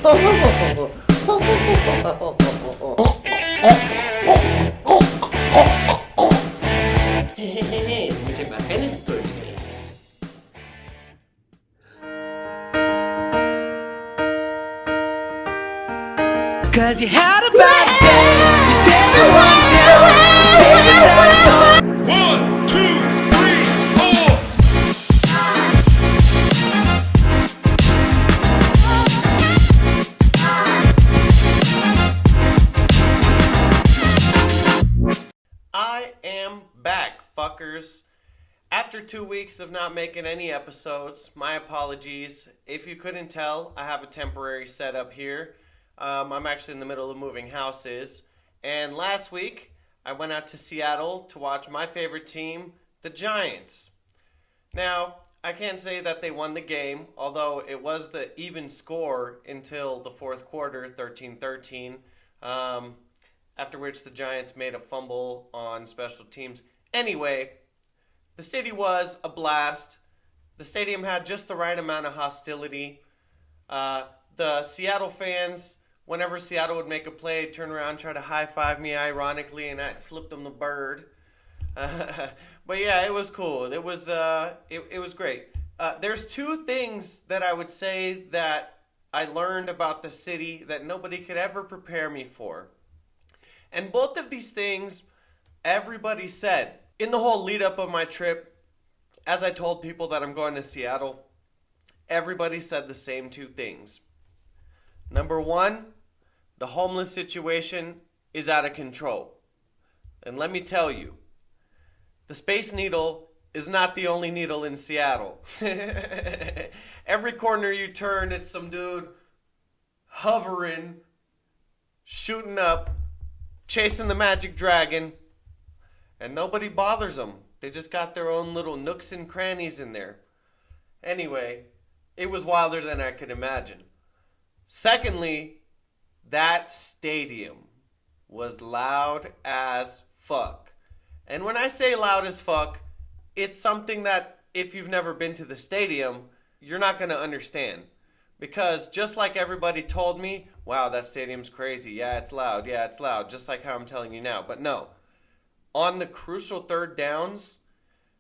Hey, let me take my penis for you. Cause you had a bad day, you take everyone down, you sing a sad song. 1, 2, 3, 4. I am back, fuckers. After 2 weeks of not making any episodes, my apologies. If you couldn't tell, I have a temporary setup here. I'm actually in the middle of moving houses. And last week, I went out to Seattle to watch my favorite team, the Giants. Now, I can't say that they won the game, although it was the even score until the fourth quarter, 13-13. After which the Giants made a fumble on special teams. Anyway, the city was a blast. The stadium had just the right amount of hostility. The Seattle fans, whenever Seattle would make a play, turn around, try to high-five me ironically, and I'd flip them the bird. But yeah, it was cool. It was great. There's two things that I would say that I learned about the city that nobody could ever prepare me for. And both of these things, everybody said. In the whole lead up of my trip, as I told people that I'm going to Seattle, everybody said the same two things. Number one, the homeless situation is out of control. And let me tell you, the Space Needle is not the only needle in Seattle. Every corner you turn, it's some dude hovering, shooting up, chasing the magic dragon, and nobody bothers them. They just got their own little nooks and crannies in there. Anyway, it was wilder than I could imagine. Secondly, that stadium was loud as fuck. And when I say loud as fuck, it's something that if you've never been to the stadium, you're not going to understand. Because just like everybody told me, wow, that stadium's crazy. Yeah, it's loud. Yeah, it's loud. Just like how I'm telling you now. But no. On the crucial third downs,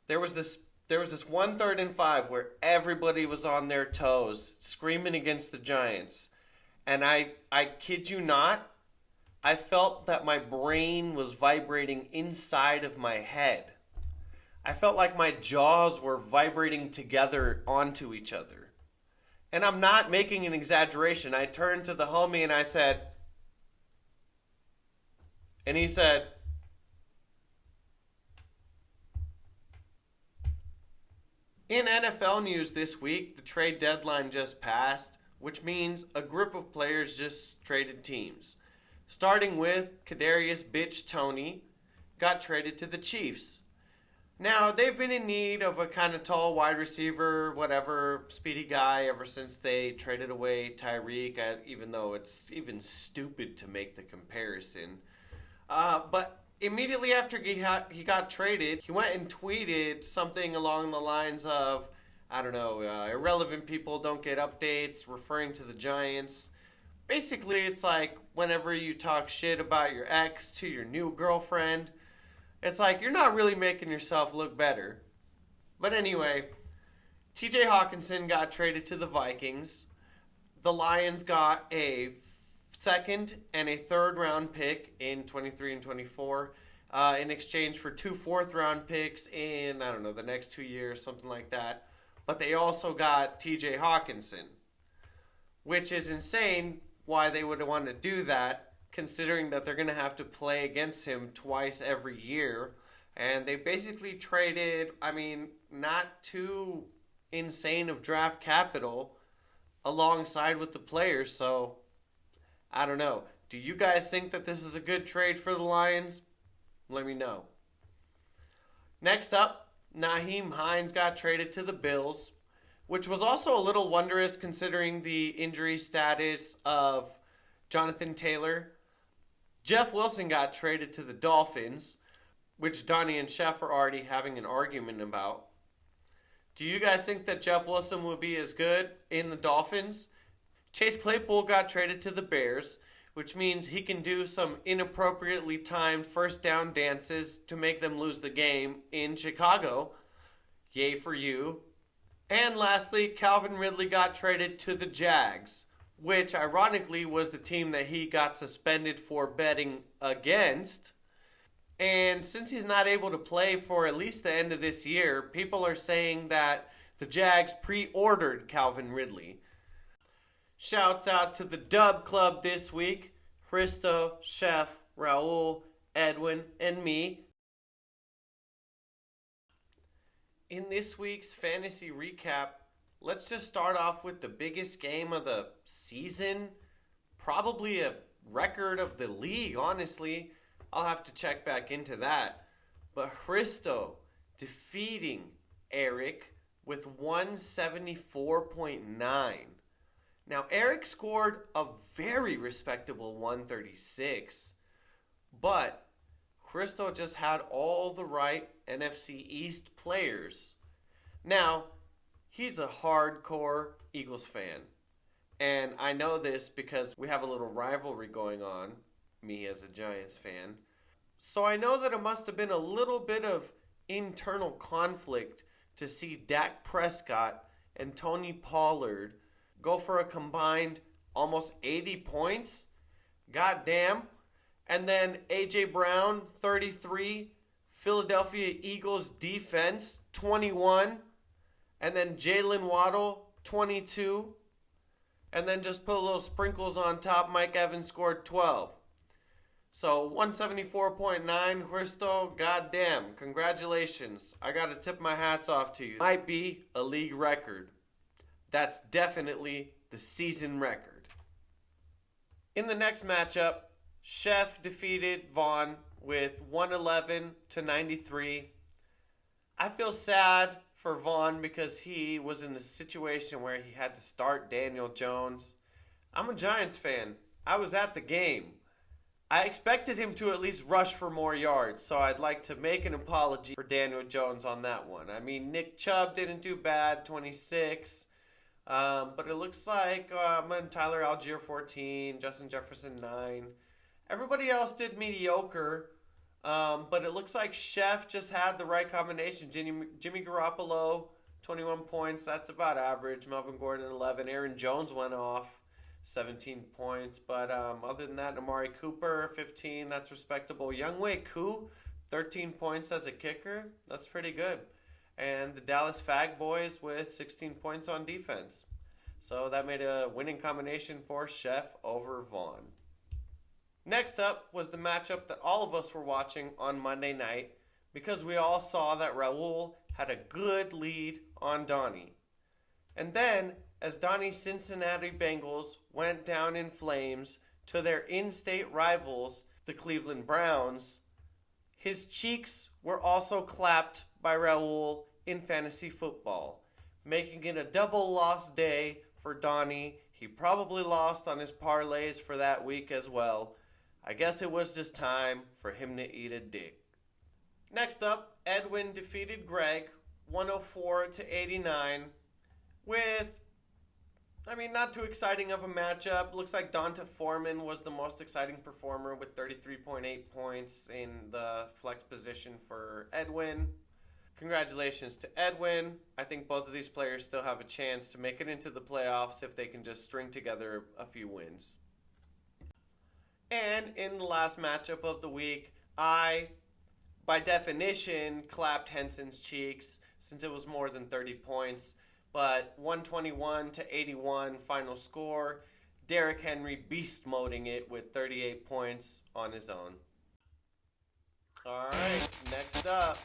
there was this 1 3rd and 5 where everybody was on their toes, screaming against the Giants. And I kid you not, I felt that my brain was vibrating inside of my head. I felt like my jaws were vibrating together onto each other. And I'm not making an exaggeration. I turned to the homie and I said, and he said, in NFL news this week, the trade deadline just passed, which means a group of players just traded teams. Starting with Kadarius Bitch Toney, got traded to the Chiefs. Now, they've been in need of a kind of tall wide receiver, whatever, speedy guy ever since they traded away Tyreek, even though it's even stupid to make the comparison. But immediately after he got traded, he went and tweeted something along the lines of, I don't know, irrelevant people don't get updates, referring to the Giants. Basically, it's like whenever you talk shit about your ex to your new girlfriend, it's like you're not really making yourself look better. But anyway, TJ Hawkinson got traded to the Vikings. The Lions got a 2nd and a 3rd round pick in 23 and 24 in exchange for 2 4th round picks in, I don't know, the next 2 years, something like that. But they also got TJ Hawkinson, which is insane why they would want to do that, considering that they're going to have to play against him twice every year. And they basically traded, not too insane of draft capital alongside with the players. So, I don't know. Do you guys think that this is a good trade for the Lions? Let me know. Next up, Nyheim Hines got traded to the Bills, which was also a little wondrous considering the injury status of Jonathan Taylor. Jeff Wilson got traded to the Dolphins, which Donnie and Chef are already having an argument about. Do you guys think that Jeff Wilson will be as good in the Dolphins? Chase Claypool got traded to the Bears, which means he can do some inappropriately timed first down dances to make them lose the game in Chicago. Yay for you. And lastly, Calvin Ridley got traded to the Jags, which ironically was the team that he got suspended for betting against. And since he's not able to play for at least the end of this year, people are saying that the Jags pre-ordered Calvin Ridley. Shouts out to the Dub Club this week. Christo, Chef, Raul, Edwin, and me. In this week's fantasy recap, let's just start off with the biggest game of the season. Probably a record of the league, honestly. I'll have to check back into that. But Christo defeating Eric with 174.9. Now, Eric scored a very respectable 136, but Christo just had all the right NFC East players. Now, he's a hardcore Eagles fan, and I know this because we have a little rivalry going on, me as a Giants fan. So I know that it must have been a little bit of internal conflict to see Dak Prescott and Tony Pollard go for a combined almost 80 points. God damn. And then A.J. Brown, 33. Philadelphia Eagles defense, 21. And then Jalen Waddle, 22. And then just put a little sprinkles on top. Mike Evans scored 12. So 174.9, Christo, goddamn, congratulations. I got to tip my hats off to you. Might be a league record. That's definitely the season record. In the next matchup, Chef defeated Vaughn with 111-93. I feel sad for Vaughn because he was in a situation where he had to start Daniel Jones. I'm a Giants fan. I was at the game. I expected him to at least rush for more yards, so I'd like to make an apology for Daniel Jones on that one. I mean, Nick Chubb didn't do bad, 26. But it looks like Tyler Algier 14, Justin Jefferson 9. Everybody else did mediocre, but it looks like Chef just had the right combination. Jimmy Garoppolo, 21 points. That's about average. Melvin Gordon, 11. Aaron Jones went off, 17 points. But other than that, Amari Cooper, 15. That's respectable. Younghoe Koo, 13 points as a kicker. That's pretty good. And the Dallas Fag Boys with 16 points on defense. So that made a winning combination for Chef over Vaughn. Next up was the matchup that all of us were watching on Monday night because we all saw that Raul had a good lead on Donnie. And then, as Donnie's Cincinnati Bengals went down in flames to their in-state rivals, the Cleveland Browns, his cheeks were also clapped by Raul in fantasy football, making it a double loss day for Donnie. He probably lost on his parlays for that week as well. I guess it was just time for him to eat a dick. Next up, Edwin defeated Greg 104-89 with, not too exciting of a matchup. Looks like Donta Foreman was the most exciting performer with 33.8 points in the flex position for Edwin. Congratulations to Edwin. I think both of these players still have a chance to make it into the playoffs if they can just string together a few wins. And in the last matchup of the week, I, by definition, clapped Henson's cheeks since it was more than 30 points. But 121-81 final score. Derrick Henry beast moding it with 38 points on his own. All right, next up.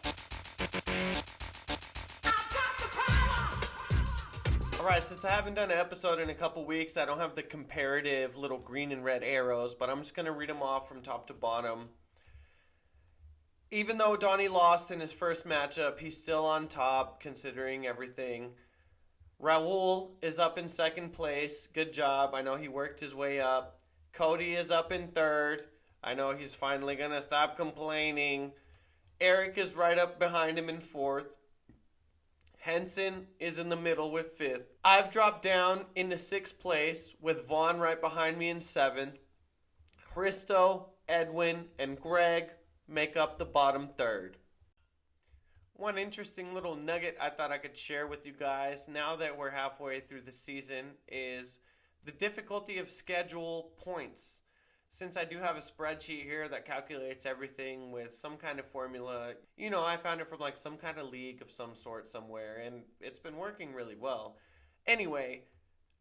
All right, since I haven't done an episode in a couple weeks, I don't have the comparative little green and red arrows, but I'm just going to read them off from top to bottom. Even though Donnie lost in his first matchup, he's still on top considering everything. Raul is up in second place. Good job. I know he worked his way up. Cody is up in third. I know he's finally going to stop complaining. Eric is right up behind him in fourth. Henson is in the middle with 5th. I've dropped down into 6th place with Vaughn right behind me in 7th. Christo, Edwin, and Greg make up the bottom 3rd. One interesting little nugget I thought I could share with you guys now that we're halfway through the season is the difficulty of schedule points. Since I do have a spreadsheet here that calculates everything with some kind of formula, I found it from like some kind of league of some sort somewhere, and it's been working really well. Anyway,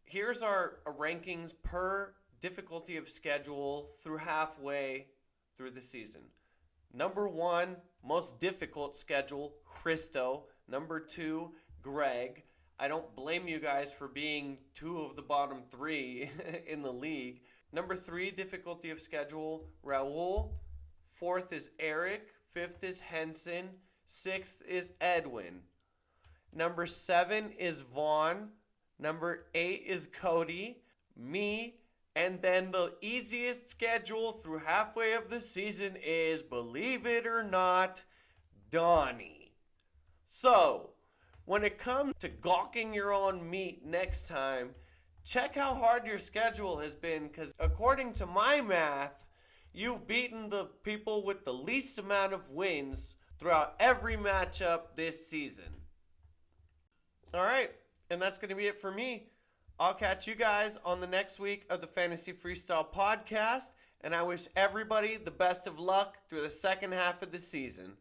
here's our rankings per difficulty of schedule through halfway through the season. Number 1, most difficult schedule, Christo. Number 2, Greg. I don't blame you guys for being 2 of the bottom 3 in the league. Number 3, difficulty of schedule, Raul. 4th is Eric. 5th is Henson. 6th is Edwin. Number 7 is Vaughn. Number 8 is Cody. Me. And then the easiest schedule through halfway of the season is, believe it or not, Donnie. So, when it comes to gawking your own meat next time, check how hard your schedule has been, because according to my math, you've beaten the people with the least amount of wins throughout every matchup this season. Alright, and that's going to be it for me. I'll catch you guys on the next week of the Fantasy Freestyle podcast, and I wish everybody the best of luck through the second half of the season.